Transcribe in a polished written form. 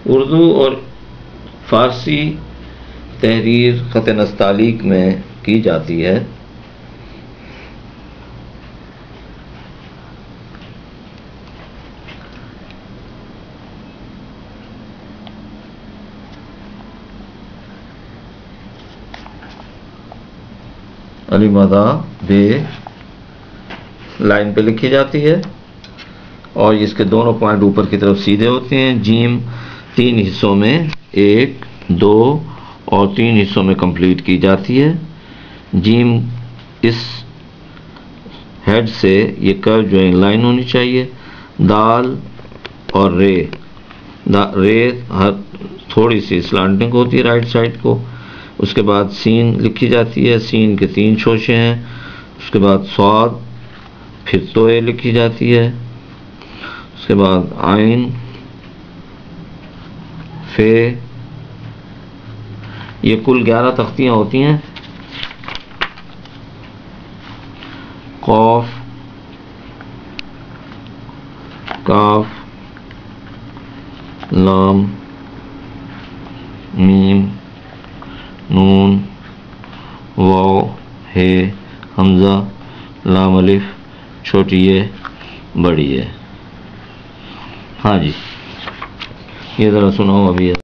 उर्दू और फ़ारसी तहरीर ख़त नस्तालीक में की जाती है। अलिमादा बे लाइन पे लिखी जाती है और इसके दोनों पॉइंट ऊपर की तरफ सीधे होते हैं। जीम 3 हिस्सों में 1, 2 और 3 हिस्सों में कंप्लीट की जाती है। जीम इस हेड से ये कर्व ज्वाइंग लाइन होनी चाहिए। दाल और रे थोड़ी सी स्लांटिंग होती है राइट साइड को। उसके बाद सीन लिखी जाती है, सीन के 3 शोशे हैं। उसके बाद स्वाद, फिर तोए लिखी जाती है। उसके बाद आइन, फे, ये कुल 11 तख्तियाँ होती हैं। कौफ, काफ, लाम, मीम, नून, वाव, हे, हमज़ा, लाम अलिफ, छोटी ये, बड़ी ये। हाँ जी, ये ज़रा सुनाओ अभी।